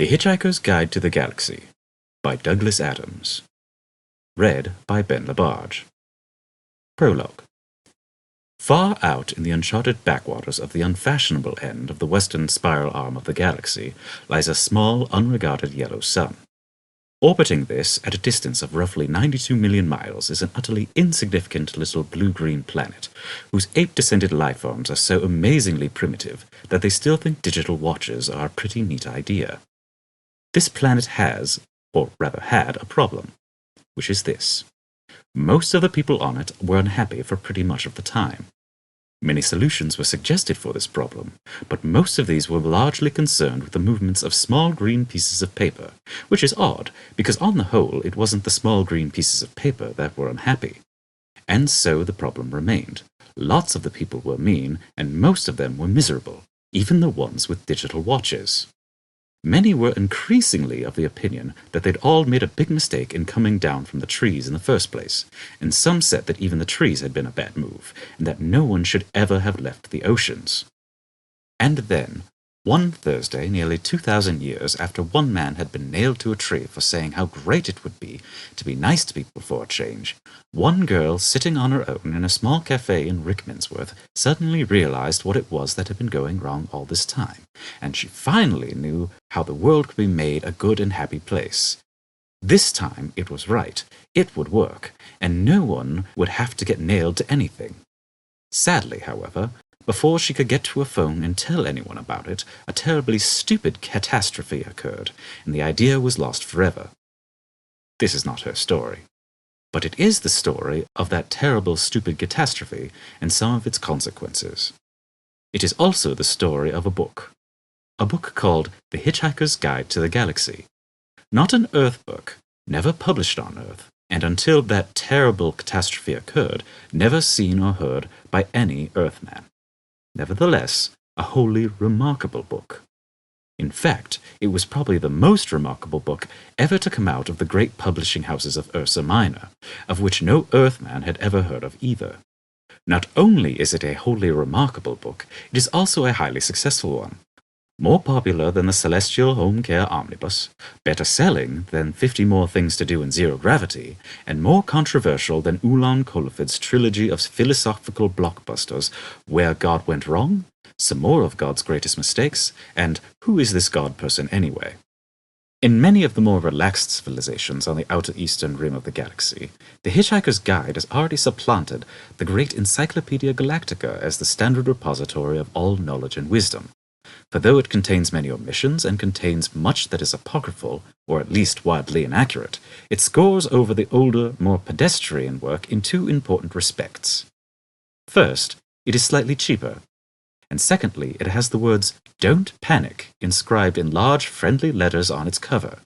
The Hitchhiker's Guide to the Galaxy by Douglas Adams. Read by Ben LaBerge. Prologue. Far out in the uncharted backwaters of the unfashionable end of the western spiral arm of the galaxy lies a small, unregarded yellow sun. Orbiting this at a distance of roughly 92 million miles is an utterly insignificant little blue-green planet, whose ape-descended lifeforms are so amazingly primitive that they still think digital watches are a pretty neat idea. This planet has, or rather had, a problem, which is this. Most of the people on it were unhappy for pretty much of the time. Many solutions were suggested for this problem, but most of these were largely concerned with the movements of small green pieces of paper, which is odd, because on the whole it wasn't the small green pieces of paper that were unhappy. And so the problem remained. Lots of the people were mean, and most of them were miserable, even the ones with digital watches. Many were increasingly of the opinion that they'd all made a big mistake in coming down from the trees in the first place, and some said that even the trees had been a bad move, and that no one should ever have left the oceans. And then, one Thursday, nearly 2,000 years after one man had been nailed to a tree for saying how great it would be to be nice to people for a change, one girl sitting on her own in a small cafe in Rickmansworth suddenly realized what it was that had been going wrong all this time, and she finally knew how the world could be made a good and happy place. This time it was right, it would work, and no one would have to get nailed to anything. Sadly, however, before she could get to a phone and tell anyone about it, a terribly stupid catastrophe occurred, and the idea was lost forever. This is not her story, but it is the story of that terrible stupid catastrophe and some of its consequences. It is also the story of a book called The Hitchhiker's Guide to the Galaxy. Not an Earth book, never published on Earth, and until that terrible catastrophe occurred, never seen or heard by any Earthman. Nevertheless, a wholly remarkable book. In fact, it was probably the most remarkable book ever to come out of the great publishing houses of Ursa Minor, of which no Earthman had ever heard of either. Not only is it a wholly remarkable book, it is also a highly successful one. More popular than the Celestial Home Care Omnibus, better selling than 50 More Things to Do in Zero Gravity, and more controversial than Ulan Kolafid's trilogy of philosophical blockbusters Where God Went Wrong, Some More of God's Greatest Mistakes, and Who Is This God Person Anyway? In many of the more relaxed civilizations on the outer eastern rim of the galaxy, The Hitchhiker's Guide has already supplanted the great Encyclopedia Galactica as the standard repository of all knowledge and wisdom. For though it contains many omissions and contains much that is apocryphal, or at least wildly inaccurate, it scores over the older, more pedestrian work in two important respects. First, it is slightly cheaper, and secondly, it has the words "Don't Panic" inscribed in large friendly letters on its cover.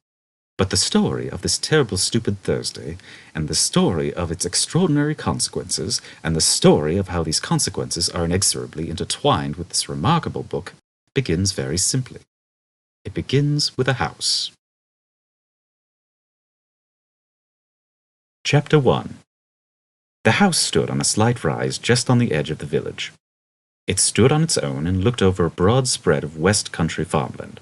But the story of this terrible stupid Thursday, and the story of its extraordinary consequences, and the story of how these consequences are inexorably intertwined with this remarkable book, begins very simply. It begins with a house. Chapter 1. The house stood on a slight rise just on the edge of the village. It stood on its own and looked over a broad spread of west country farmland.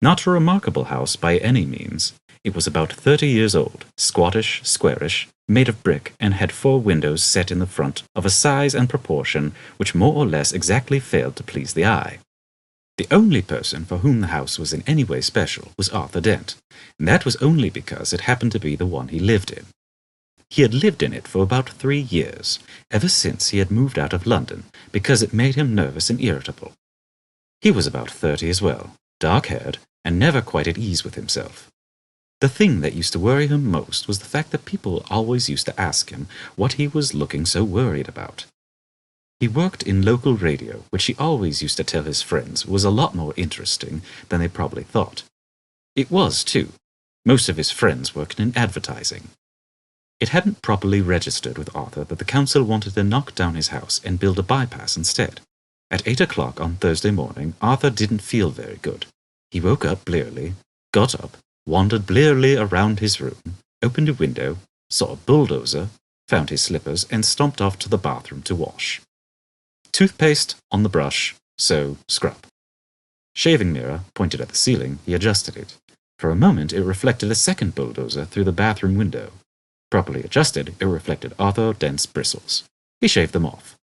Not a remarkable house by any means. It was about 30 years old, squattish, squarish, made of brick, and had 4 windows set in the front of a size and proportion which more or less exactly failed to please the eye. The only person for whom the house was in any way special was Arthur Dent, and that was only because it happened to be the one he lived in. He had lived in it for about 3 years, ever since he had moved out of London, because it made him nervous and irritable. He was about 30 as well, dark-haired, and never quite at ease with himself. The thing that used to worry him most was the fact that people always used to ask him what he was looking so worried about. He worked in local radio, which he always used to tell his friends was a lot more interesting than they probably thought. It was, too. Most of his friends worked in advertising. It hadn't properly registered with Arthur that the council wanted to knock down his house and build a bypass instead. At 8 o'clock on Thursday morning, Arthur didn't feel very good. He woke up blearily, got up, wandered blearily around his room, opened a window, saw a bulldozer, found his slippers, and stomped off to the bathroom to wash. Toothpaste on the brush, so scrub. Shaving mirror pointed at the ceiling, he adjusted it. For a moment, it reflected a second bulldozer through the bathroom window. Properly adjusted, it reflected Arthur Dent's bristles. He shaved them off,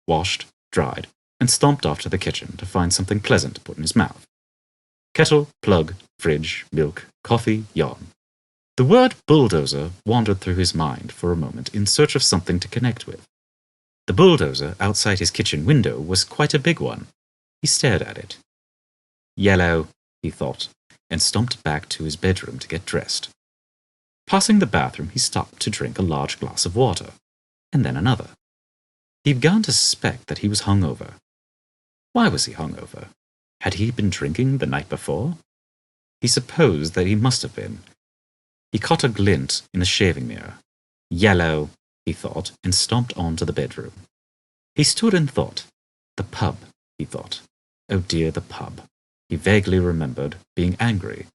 washed, dried, and stomped off to the kitchen to find something pleasant to put in his mouth. Kettle, plug, fridge, milk, coffee, yawn. The word bulldozer wandered through his mind for a moment in search of something to connect with. The bulldozer outside his kitchen window was quite a big one. He stared at it. Yellow, he thought, and stomped back to his bedroom to get dressed. Passing the bathroom, he stopped to drink a large glass of water, and then another. He began to suspect that he was hungover. Why was he hungover? Had he been drinking the night before? He supposed that he must have been. He caught a glint in the shaving mirror. Yellow, he thought, and stomped on to the bedroom. He stood and thought. The pub, he thought. Oh dear, the pub. He vaguely remembered being angry.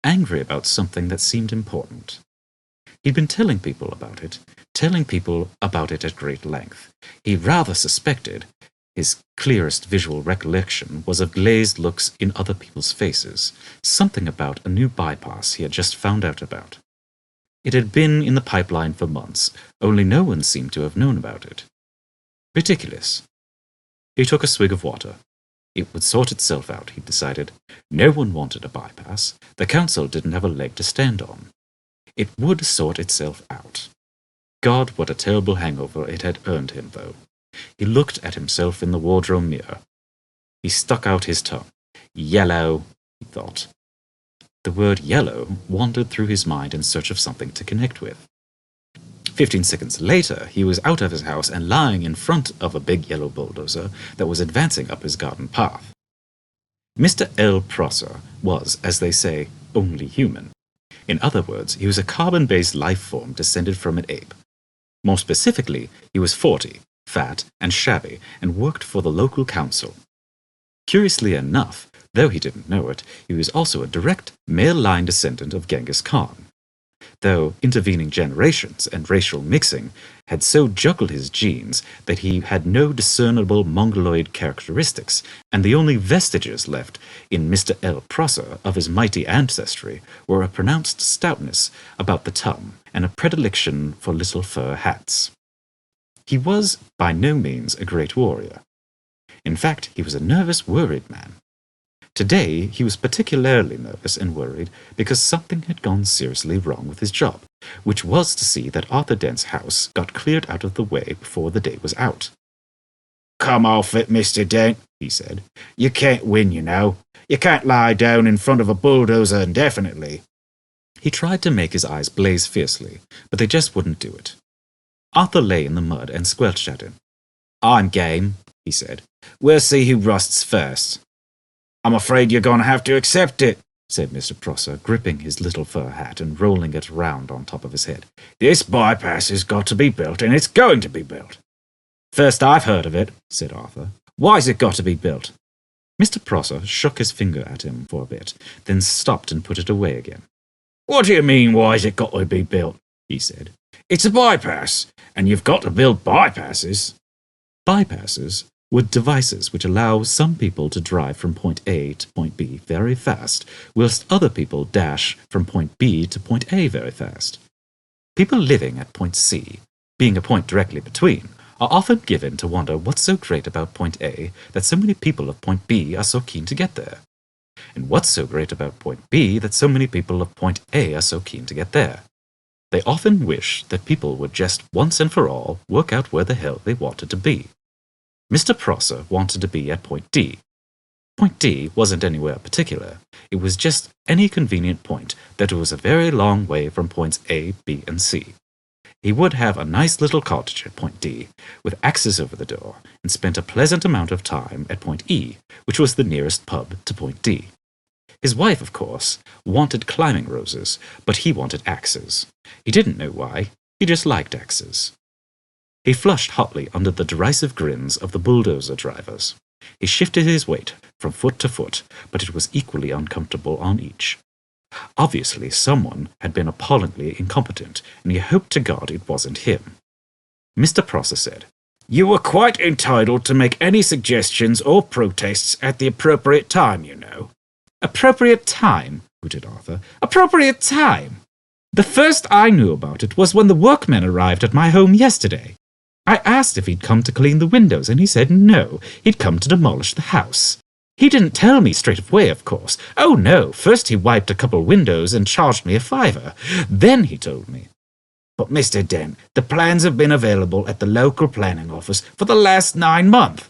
Angry about something that seemed important. He'd been telling people about it at great length. He rather suspected. His clearest visual recollection was of glazed looks in other people's faces, something about a new bypass he had just found out about. It had been in the pipeline for months, only no one seemed to have known about it. Ridiculous. He took a swig of water. It would sort itself out, he decided. No one wanted a bypass. The council didn't have a leg to stand on. It would sort itself out. God, what a terrible hangover it had earned him, though. He looked at himself in the wardrobe mirror. He stuck out his tongue. Yellow, he thought. The word yellow wandered through his mind in search of something to connect with. 15 seconds later, he was out of his house and lying in front of a big yellow bulldozer that was advancing up his garden path. Mr. L. Prosser was, as they say, only human. In other words, he was a carbon-based life form descended from an ape. More specifically, he was 40, fat and shabby, and worked for the local council. Curiously enough, though he didn't know it, he was also a direct male-line descendant of Genghis Khan. Though intervening generations and racial mixing had so juggled his genes that he had no discernible mongoloid characteristics, and the only vestiges left in Mr. L. Prosser of his mighty ancestry were a pronounced stoutness about the tongue and a predilection for little fur hats. He was by no means a great warrior. In fact, he was a nervous, worried man. Today, he was particularly nervous and worried because something had gone seriously wrong with his job, which was to see that Arthur Dent's house got cleared out of the way before the day was out. "Come off it, Mr. Dent," he said. "You can't win, you know. You can't lie down in front of a bulldozer indefinitely." He tried to make his eyes blaze fiercely, but they just wouldn't do it. Arthur lay in the mud and squelched at him. "I'm game," he said. "We'll see who rusts first." "I'm afraid you're going to have to accept it," said Mr. Prosser, gripping his little fur hat and rolling it round on top of his head. "This bypass has got to be built, and it's going to be built." "First I've heard of it," said Arthur. "Why's it got to be built?" Mr. Prosser shook his finger at him for a bit, then stopped and put it away again. "What do you mean, why's it got to be built?" he said. "It's a bypass, and you've got to build bypasses." Bypasses were devices which allow some people to drive from point A to point B very fast, whilst other people dash from point B to point A very fast. People living at point C, being a point directly between, are often given to wonder what's so great about point A that so many people of point B are so keen to get there, and what's so great about point B that so many people of point A are so keen to get there. They often wish that people would just once and for all work out where the hell they wanted to be. Mr. Prosser wanted to be at point D. Point D wasn't anywhere particular. It was just any convenient point that was a very long way from points A, B, and C. He would have a nice little cottage at point D, with axes over the door, and spent a pleasant amount of time at point E, which was the nearest pub to point D. His wife, of course, wanted climbing roses, but he wanted axes. He didn't know why. He just liked axes. He flushed hotly under the derisive grins of the bulldozer drivers. He shifted his weight from foot to foot, but it was equally uncomfortable on each. Obviously, someone had been appallingly incompetent, and he hoped to God it wasn't him. Mr. Prosser said, You were quite entitled to make any suggestions or protests at the appropriate time, you know. Appropriate time, hooted Arthur. Appropriate time! The first I knew about it was when the workmen arrived at my home yesterday. I asked if he'd come to clean the windows, and he said no, he'd come to demolish the house. He didn't tell me straight away, of course. Oh, no, first he wiped a couple windows and charged me $5. Then he told me. But, Mr. Dent, the plans have been available at the local planning office for the last 9 months.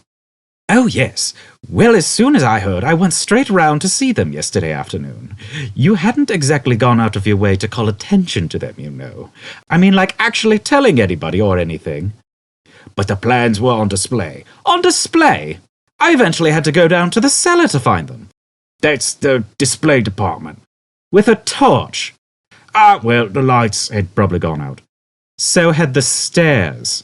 Oh, yes. Well, as soon as I heard, I went straight round to see them yesterday afternoon. You hadn't exactly gone out of your way to call attention to them, you know. I mean, like actually telling anybody or anything. But the plans were on display. On display? I eventually had to go down to the cellar to find them. That's the display department. With a torch? Well, the lights had probably gone out. So had the stairs.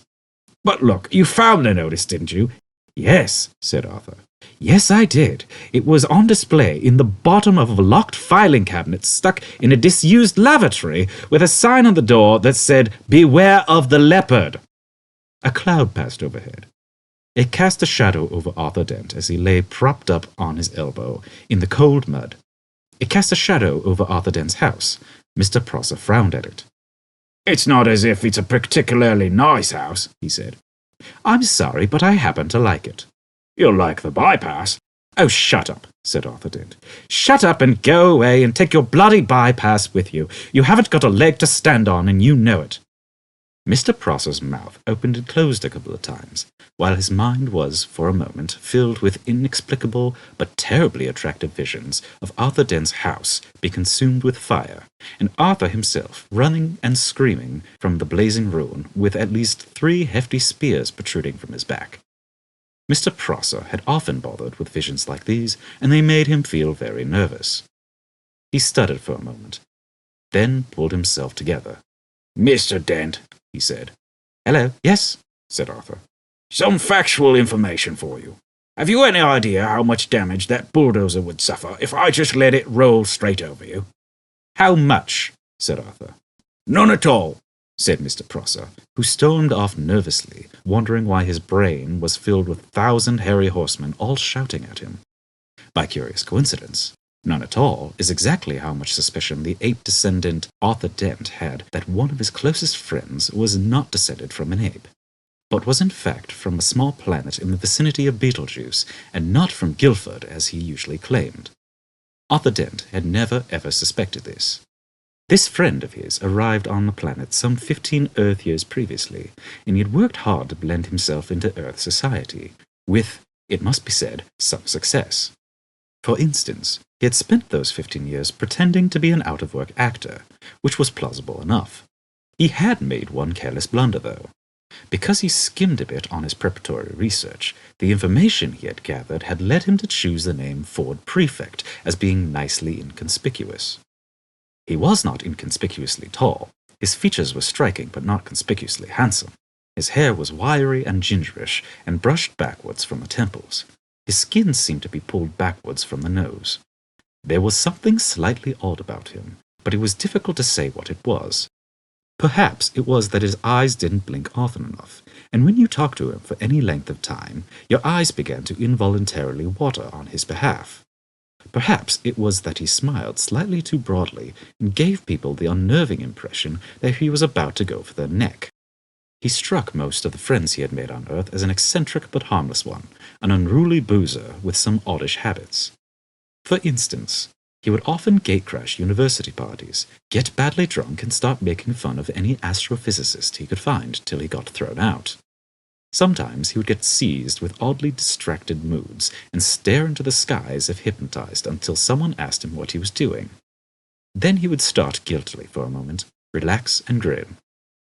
But look, you found the notice, didn't you? Yes, said Arthur. Yes, I did. It was on display in the bottom of a locked filing cabinet stuck in a disused lavatory with a sign on the door that said, "Beware of the leopard." A cloud passed overhead. It cast a shadow over Arthur Dent as he lay propped up on his elbow in the cold mud. It cast a shadow over Arthur Dent's house. Mr. Prosser frowned at it. It's not as if it's a particularly nice house, he said. I'm sorry, but I happen to like it. You'll like the bypass. Oh, shut up, said Arthur Dent. Shut up and go away and take your bloody bypass with you. You haven't got a leg to stand on, and you know it. Mr. Prosser's mouth opened and closed a couple of times, while his mind was, for a moment, filled with inexplicable but terribly attractive visions of Arthur Dent's house be consumed with fire, and Arthur himself running and screaming from the blazing ruin with at least 3 hefty spears protruding from his back. Mr. Prosser had often bothered with visions like these, and they made him feel very nervous. He stuttered for a moment, then pulled himself together. Mr. Dent, he said. Hello, yes, said Arthur. Some factual information for you. Have you any idea how much damage that bulldozer would suffer if I just let it roll straight over you? How much? Said Arthur. None at all, said Mr. Prosser, who stormed off nervously, wondering why his brain was filled with 1,000 hairy horsemen all shouting at him. By curious coincidence, none at all is exactly how much suspicion the ape-descendant Arthur Dent had that one of his closest friends was not descended from an ape, but was in fact from a small planet in the vicinity of Betelgeuse, and not from Guilford as he usually claimed. Arthur Dent had never ever suspected this. This friend of his arrived on the planet some 15 Earth years previously, and he had worked hard to blend himself into Earth society, with, it must be said, some success. For instance, he had spent those 15 years pretending to be an out-of-work actor, which was plausible enough. He had made one careless blunder, though. Because he skimmed a bit on his preparatory research, the information he had gathered had led him to choose the name Ford Prefect as being nicely inconspicuous. He was not inconspicuously tall. His features were striking but not conspicuously handsome. His hair was wiry and gingerish and brushed backwards from the temples. His skin seemed to be pulled backwards from the nose. There was something slightly odd about him, but it was difficult to say what it was. Perhaps it was that his eyes didn't blink often enough, and when you talked to him for any length of time, your eyes began to involuntarily water on his behalf. Perhaps it was that he smiled slightly too broadly and gave people the unnerving impression that he was about to go for their neck. He struck most of the friends he had made on Earth as an eccentric but harmless one, an unruly boozer with some oddish habits. For instance, he would often gatecrash university parties, get badly drunk, and start making fun of any astrophysicist he could find till he got thrown out. Sometimes he would get seized with oddly distracted moods and stare into the sky as if hypnotized until someone asked him what he was doing. Then he would start guiltily for a moment, relax and grin.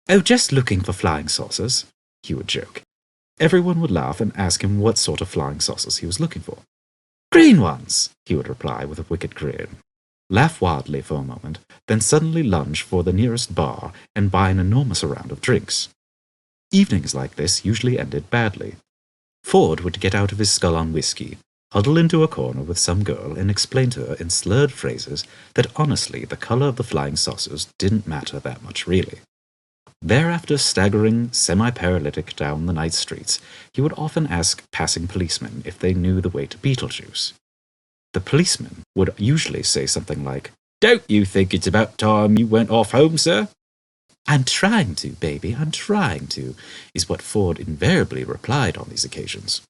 "Oh, just looking for flying saucers," he would joke. Everyone would laugh and ask him what sort of flying saucers he was looking for. "Green ones," he would reply with a wicked grin, laugh wildly for a moment, then suddenly lunge for the nearest bar and buy an enormous round of drinks. Evenings like this usually ended badly. Ford would get out of his skull on whiskey, huddle into a corner with some girl, and explain to her in slurred phrases that honestly the color of the flying saucers didn't matter that much really. Thereafter, staggering semi-paralytic down the night streets, he would often ask passing policemen if they knew the way to Beetlejuice. The policeman would usually say something like, "Don't you think it's about time you went off home, sir?" "I'm trying to, baby, I'm trying to," is what Ford invariably replied on these occasions.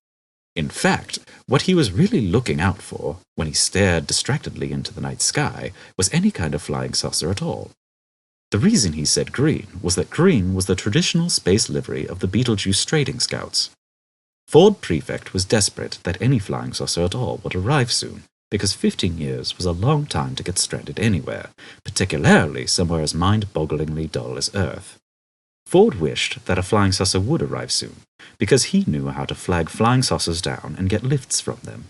In fact, what he was really looking out for, when he stared distractedly into the night sky, was any kind of flying saucer at all. The reason he said green was that green was the traditional space livery of the Beetlejuice trading scouts. Ford Prefect was desperate that any flying saucer at all would arrive soon, because 15 years was a long time to get stranded anywhere, particularly somewhere as mind-bogglingly dull as Earth. Ford wished that a flying saucer would arrive soon, because he knew how to flag flying saucers down and get lifts from them.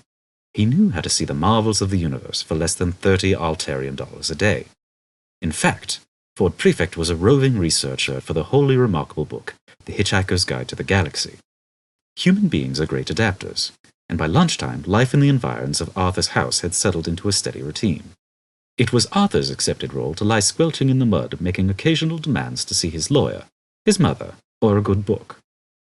He knew how to see the marvels of the universe for less than $30 Altarian a day. In fact, Ford Prefect was a roving researcher for the wholly remarkable book, The Hitchhiker's Guide to the Galaxy. Human beings are great adapters, and by lunchtime, life in the environs of Arthur's house had settled into a steady routine. It was Arthur's accepted role to lie squelching in the mud, making occasional demands to see his lawyer, his mother, or a good book.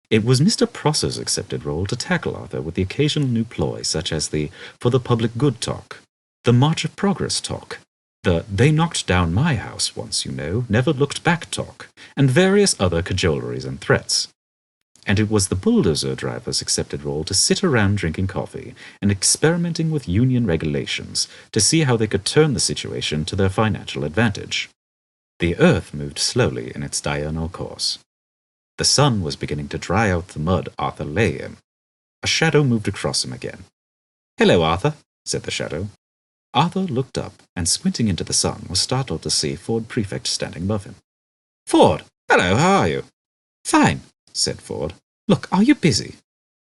It was Mr. Prosser's accepted role to tackle Arthur with the occasional new ploy, such as the "for the public good" talk, the March of Progress talk, the "they knocked down my house once, you know, never looked back" talk, and various other cajoleries and threats. And it was the bulldozer driver's accepted role to sit around drinking coffee and experimenting with union regulations to see how they could turn the situation to their financial advantage. The Earth moved slowly in its diurnal course. The sun was beginning to dry out the mud Arthur lay in. A shadow moved across him again. "Hello, Arthur," said the shadow. Arthur looked up, and squinting into the sun, was startled to see Ford Prefect standing above him. "Ford! Hello, how are you?" "Fine," said Ford. "Look, are you busy?"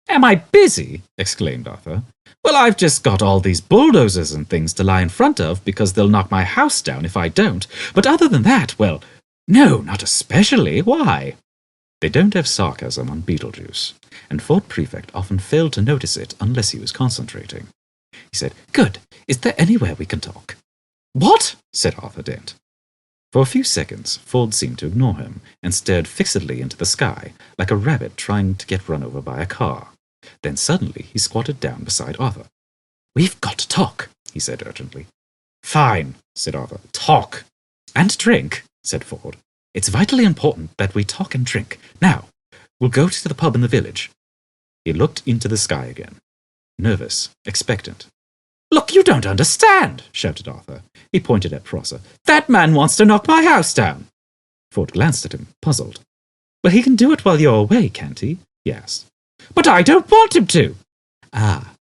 "Am I busy?" exclaimed Arthur. "Well, I've just got all these bulldozers and things to lie in front of because they'll knock my house down if I don't. But other than that, well, no, not especially. Why?" They don't have sarcasm on Beetlejuice, and Ford Prefect often failed to notice it unless he was concentrating. He said, "Good. Is there anywhere we can talk?" "What?" said Arthur Dent. For a few seconds, Ford seemed to ignore him and stared fixedly into the sky, like a rabbit trying to get run over by a car. Then suddenly he squatted down beside Arthur. "We've got to talk," he said urgently. "Fine," said Arthur. "Talk." "And drink," said Ford. "It's vitally important that we talk and drink. Now, we'll go to the pub in the village." He looked into the sky again, nervous, expectant. "Look, you don't understand," shouted Arthur. He pointed at Prosser. "That man wants to knock my house down." Ford glanced at him, puzzled. "Well, he can do it while you're away, can't he?" he asked. "But I don't want him to." "Ah.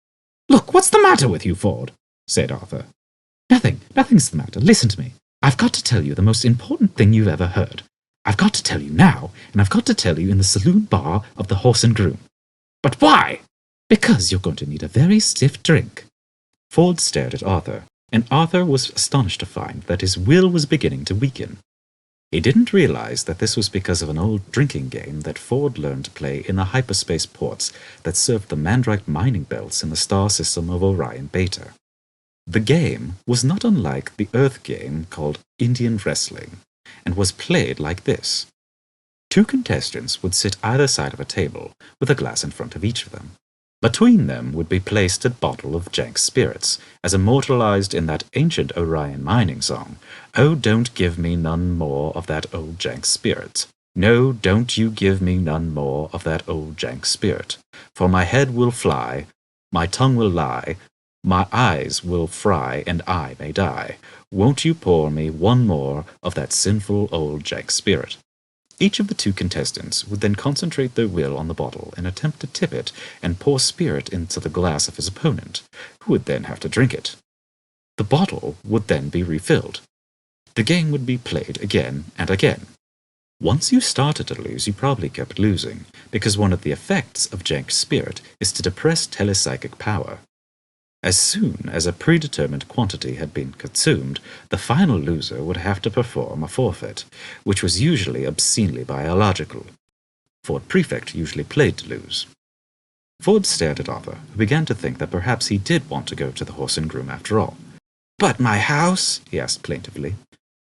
Look, what's the matter with you, Ford?" said Arthur. Nothing's the matter. Listen to me. I've got to tell you the most important thing you've ever heard. I've got to tell you now, and I've got to tell you in the saloon bar of the Horse and Groom." "But why?" "Because you're going to need a very stiff drink." Ford stared at Arthur, and Arthur was astonished to find that his will was beginning to weaken. He didn't realize that this was because of an old drinking game that Ford learned to play in the hyperspace ports that served the Mandrite mining belts in the star system of Orion Beta. The game was not unlike the Earth game called Indian Wrestling, and was played like this. 2 contestants would sit either side of a table, with a glass in front of each of them. Between them would be placed a bottle of Jank spirits, as immortalized in that ancient Orion mining song, "Oh, don't give me none more of that old Jank spirit. No, don't you give me none more of that old Jank spirit. For my head will fly, my tongue will lie, my eyes will fry, and I may die. Won't you pour me one more of that sinful old Jank spirit?" Each of the 2 contestants would then concentrate their will on the bottle and attempt to tip it and pour spirit into the glass of his opponent, who would then have to drink it. The bottle would then be refilled. The game would be played again and again. Once you started to lose, you probably kept losing, because one of the effects of Jank spirit is to depress telepsychic power. As soon as a predetermined quantity had been consumed, the final loser would have to perform a forfeit, which was usually obscenely biological. Ford Prefect usually played to lose. Ford stared at Arthur, who began to think that perhaps he did want to go to the Horse and Groom after all. "But my house?" he asked plaintively.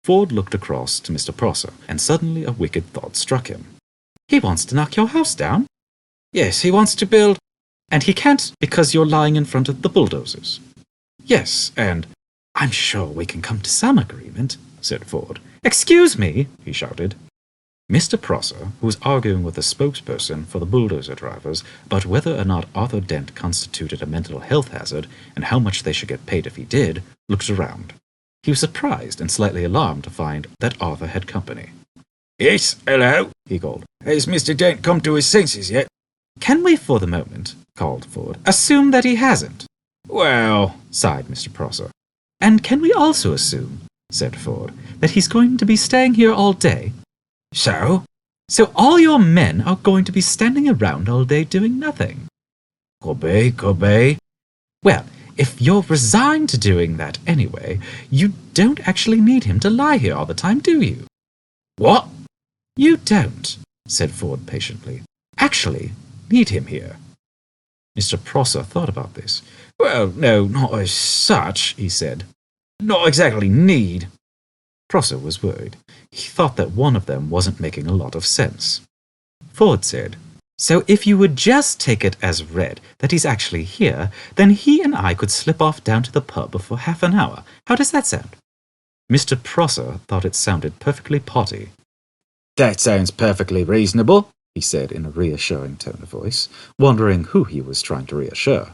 Ford looked across to Mr. Prosser, and suddenly a wicked thought struck him. "He wants to knock your house down?" "Yes, he wants to build—" "And he can't because you're lying in front of the bulldozers." "Yes, and—" "I'm sure we can come to some agreement," said Ford. "Excuse me," he shouted. Mr. Prosser, who was arguing with the spokesperson for the bulldozer drivers about whether or not Arthur Dent constituted a mental health hazard and how much they should get paid if he did, looked around. He was surprised and slightly alarmed to find that Arthur had company. "Yes, hello," he called. "Has Mr. Dent come to his senses yet?" "Can we, for the moment," called Ford, "assume that he hasn't?" "Well," sighed Mr. Prosser. "And can we also assume," said Ford, "that he's going to be staying here all day?" "So?" "So all your men are going to be standing around all day doing nothing?" Could be. "Well, if you're resigned to doing that anyway, you don't actually need him to lie here all the time, do you?" "What?" "You don't," said Ford patiently, "actually need him here." Mr. Prosser thought about this. "Well, no, not as such," he said. "Not exactly need." Prosser was worried. He thought that one of them wasn't making a lot of sense. Ford said, "So if you would just take it as read that he's actually here, then he and I could slip off down to the pub for half an hour. How does that sound?" Mr. Prosser thought it sounded perfectly potty. "That sounds perfectly reasonable," he said in a reassuring tone of voice, wondering who he was trying to reassure.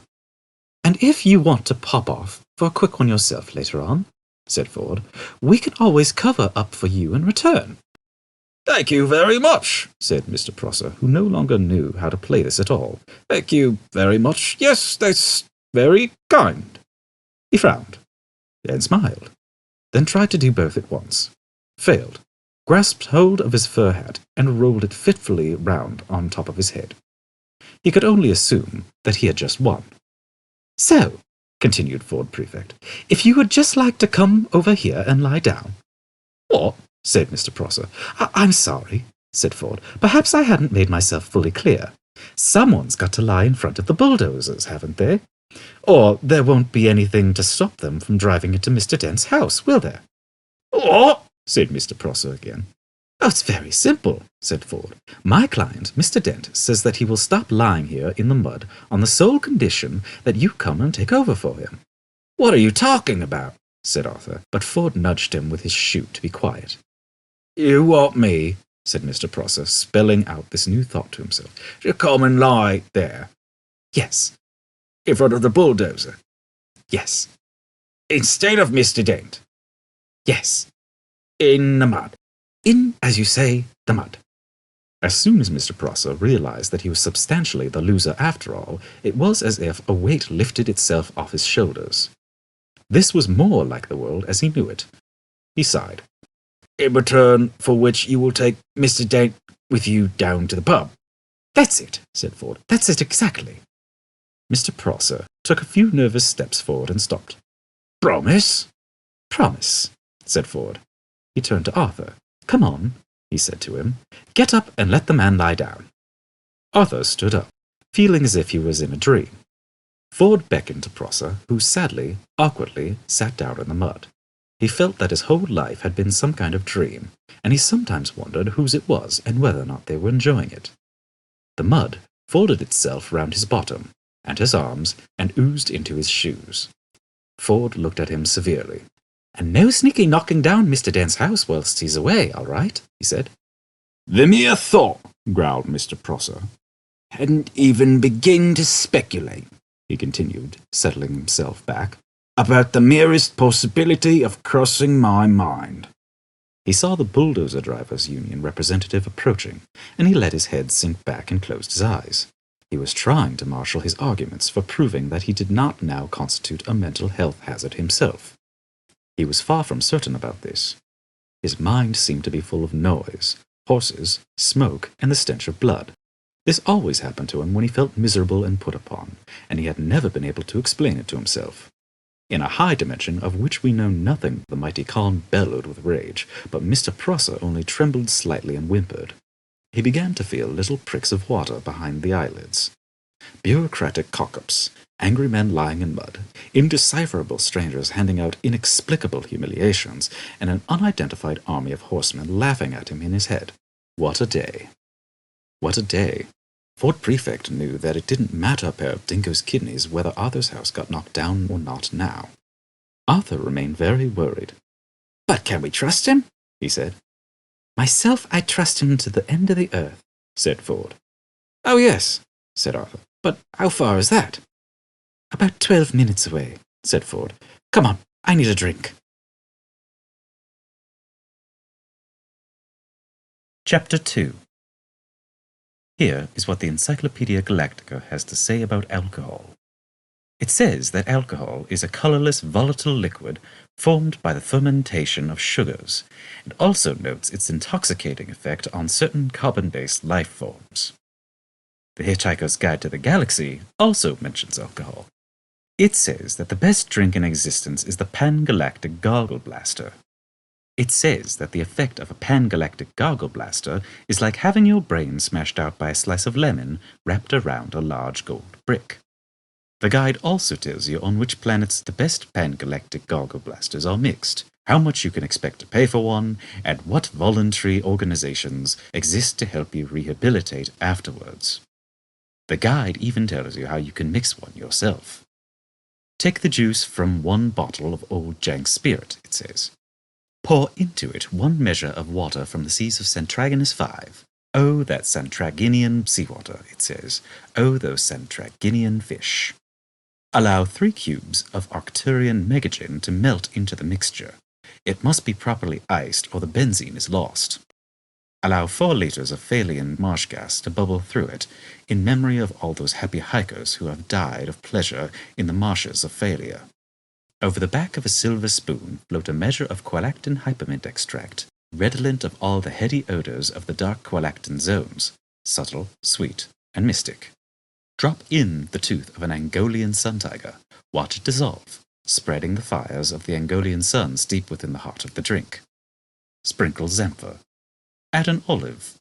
"And if you want to pop off for a quick one yourself later on," said Ford, "we can always cover up for you in return." "Thank you very much," said Mr. Prosser, who no longer knew how to play this at all. "Thank you very much. Yes, that's very kind." He frowned, then smiled, then tried to do both at once. Failed, grasped hold of his fur hat, and rolled it fitfully round on top of his head. He could only assume that he had just won. "So," continued Ford Prefect, "if you would just like to come over here and lie down." "What?" said Mr. Prosser. "I'm sorry," said Ford. "Perhaps I hadn't made myself fully clear. Someone's got to lie in front of the bulldozers, haven't they? Or there won't be anything to stop them from driving into Mr. Dent's house, will there?" "What?" said Mr. Prosser again. "Oh, it's very simple," said Ford. "My client, Mr. Dent, says that he will stop lying here in the mud on the sole condition that you come and take over for him." "What are you talking about?" said Arthur, but Ford nudged him with his shoe to be quiet. "You want me," said Mr. Prosser, spelling out this new thought to himself, "to come and lie there?" "Yes." "In front of the bulldozer?" "Yes." "Instead of Mr. Dent?" "Yes." "In the mud?" "In, as you say, the mud." As soon as Mr. Prosser realized that he was substantially the loser after all, it was as if a weight lifted itself off his shoulders. This was more like the world as he knew it. He sighed. "In return for which you will take Mr. Dent with you down to the pub?" "That's it," said Ford. "That's it exactly." Mr. Prosser took a few nervous steps forward and stopped. "Promise?" "Promise," said Ford. He turned to Arthur. "Come on," he said to him. "Get up and let the man lie down." Arthur stood up, feeling as if he was in a dream. Ford beckoned to Prosser, who sadly, awkwardly, sat down in the mud. He felt that his whole life had been some kind of dream, and he sometimes wondered whose it was and whether or not they were enjoying it. The mud folded itself round his bottom and his arms and oozed into his shoes. Ford looked at him severely. "And no sneaky knocking down Mr. Dent's house whilst he's away, all right?" he said. "The mere thought," growled Mr. Prosser. "Hadn't even begun to speculate," he continued, settling himself back, "about the merest possibility of crossing my mind." He saw the bulldozer drivers' union representative approaching, and he let his head sink back and closed his eyes. He was trying to marshal his arguments for proving that he did not now constitute a mental health hazard himself. He was far from certain about this. His mind seemed to be full of noise, horses, smoke, and the stench of blood. This always happened to him when he felt miserable and put upon, and he had never been able to explain it to himself. In a high dimension of which we know nothing, the mighty calm bellowed with rage, but Mr. Prosser only trembled slightly and whimpered. He began to feel little pricks of water behind the eyelids. Bureaucratic cock-ups, Angry men lying in mud, indecipherable strangers handing out inexplicable humiliations, and an unidentified army of horsemen laughing at him in his head. What a day. What a day. Fort Prefect knew that it didn't matter a pair of dingo's kidneys whether Arthur's house got knocked down or not now. Arthur remained very worried. "But can we trust him?" he said. "Myself, I trust him to the end of the earth," said Ford. "Oh, yes," said Arthur. "But how far is that?" "About 12 minutes away," said Ford. "Come on, I need a drink." Chapter 2. Here is what the Encyclopedia Galactica has to say about alcohol. It says that alcohol is a colorless, volatile liquid formed by the fermentation of sugars, and also notes its intoxicating effect on certain carbon-based life forms. The Hitchhiker's Guide to the Galaxy also mentions alcohol. It says that the best drink in existence is the Pan-Galactic Gargle Blaster. It says that the effect of a Pan-Galactic Gargle Blaster is like having your brain smashed out by a slice of lemon wrapped around a large gold brick. The guide also tells you on which planets the best Pan-Galactic Gargle Blasters are mixed, how much you can expect to pay for one, and what voluntary organizations exist to help you rehabilitate afterwards. The guide even tells you how you can mix one yourself. Take the juice from one bottle of Old Jank Spirit, it says. Pour into it 1 measure of water from the seas of Santragonus 5. Oh, that Santraginian seawater, it says. Oh, those Santraginian fish. Allow 3 cubes of Arcturian megagin to melt into the mixture. It must be properly iced or the benzene is lost. Allow 4 liters of Phalian marsh gas to bubble through it, in memory of all those happy hikers who have died of pleasure in the marshes of Phalia. Over the back of a silver spoon float a measure of qualactin hypermint extract, redolent of all the heady odors of the dark qualactin zones, subtle, sweet, and mystic. Drop in the tooth of an Angolian sun tiger. Watch it dissolve, spreading the fires of the Angolian suns deep within the heart of the drink. Sprinkle Zemphyr. Add an olive.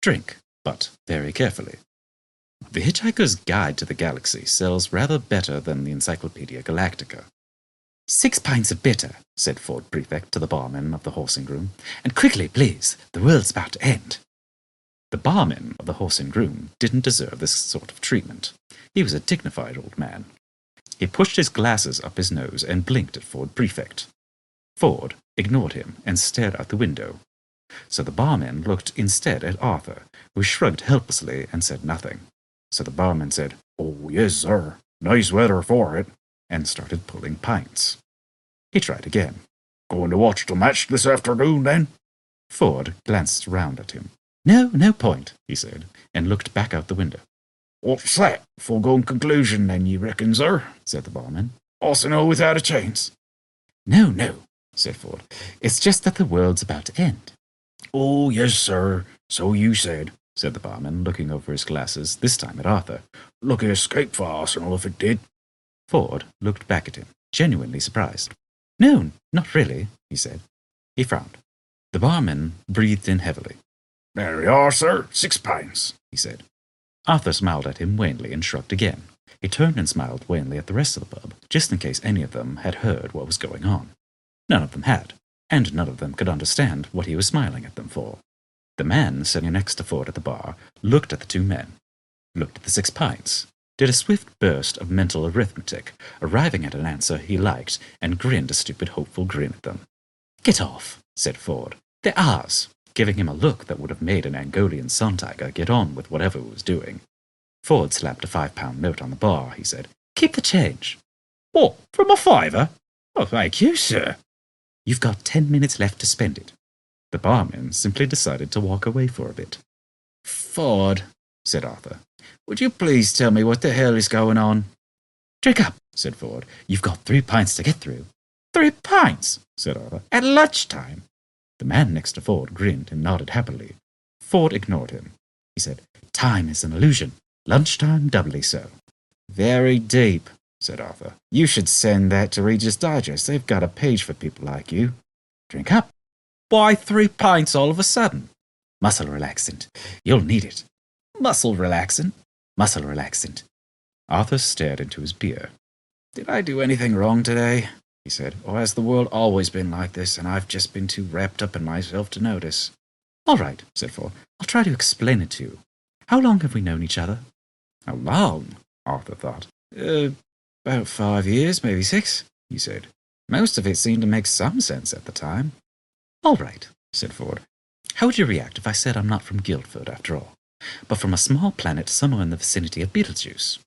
Drink, but very carefully. The Hitchhiker's Guide to the Galaxy sells rather better than the Encyclopedia Galactica. 6 pints of bitter, said Fort Prefect to the barman of the horsing groom. "And quickly, please. The world's about to end." The barman of the horsing groom didn't deserve this sort of treatment. He was a dignified old man. He pushed his glasses up his nose and blinked at Ford Prefect. Ford ignored him and stared out the window. So the barman looked instead at Arthur, who shrugged helplessly and said nothing. So the barman said, "Oh, yes, sir. Nice weather for it," and started pulling pints. He tried again. "Going to watch the match this afternoon, then?" Ford glanced round at him. No point," he said, and looked back out the window. "What's that? Foregone conclusion, then, you reckon, sir?" said the barman. "Arsenal without a chance?" No, said Ford. "It's just that the world's about to end." "Oh, yes, sir. So you said," said the barman, looking over his glasses, this time at Arthur. "Lucky escape for Arsenal if it did." Ford looked back at him, genuinely surprised. "No, not really," he said. He frowned. The barman breathed in heavily. "There we are, sir. 6 pints," he said. Arthur smiled at him wanly and shrugged again. He turned and smiled wanly at the rest of the pub, just in case any of them had heard what was going on. None of them had, and none of them could understand what he was smiling at them for. The man sitting next to Ford at the bar looked at the 2 men, looked at the 6 pints, did a swift burst of mental arithmetic, arriving at an answer he liked, and grinned a stupid, hopeful grin at them. "Get off," said Ford. "They're ours," giving him a look that would have made an Angolian sun tiger get on with whatever he was doing. Ford slapped a 5-pound note on the bar. He said, "Keep the change." "What, from a fiver? Oh, thank you, sir." "You've got 10 minutes left to spend it." The barman simply decided to walk away for a bit. "Ford," said Arthur, "would you please tell me what the hell is going on?" "Drink up," said Ford. "You've got 3 pints to get through." 3 pints, said Arthur, "at lunchtime." The man next to Ford grinned and nodded happily. Ford ignored him. He said, "Time is an illusion. Lunchtime doubly so." "Very deep," said Arthur. "You should send that to Reader's Digest. They've got a page for people like you." "Drink up." "Why 3 pints all of a sudden?" "Muscle relaxant. You'll need it." "Muscle relaxant?" "Muscle relaxant." Arthur stared into his beer. Did I do anything wrong today? He said. Or has the world always been like this, and I've just been too wrapped up in myself to notice? All right, said Ford. I'll try to explain it to you. How long have we known each other? How long? Arthur thought. About 5 years, maybe 6, he said. Most of it seemed to make some sense at the time. All right, said Ford. How would you react if I said I'm not from Guildford, after all, but from a small planet somewhere in the vicinity of Beetlejuice?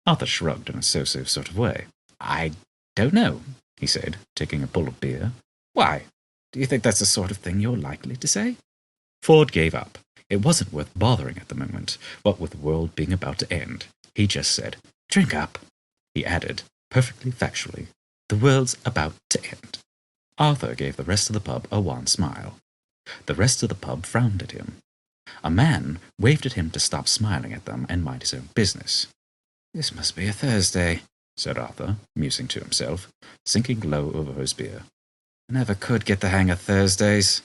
Arthur shrugged in a so-so sort of way. I don't know, he said, taking a pull of beer. Why? Do you think that's the sort of thing you're likely to say? Ford gave up. It wasn't worth bothering at the moment, what with the world being about to end. He just said, Drink up. He added, perfectly factually, The world's about to end. Arthur gave the rest of the pub a wan smile. The rest of the pub frowned at him. A man waved at him to stop smiling at them and mind his own business. This must be a Thursday, said Arthur, musing to himself, sinking low over his beer. I never could get the hang of Thursdays.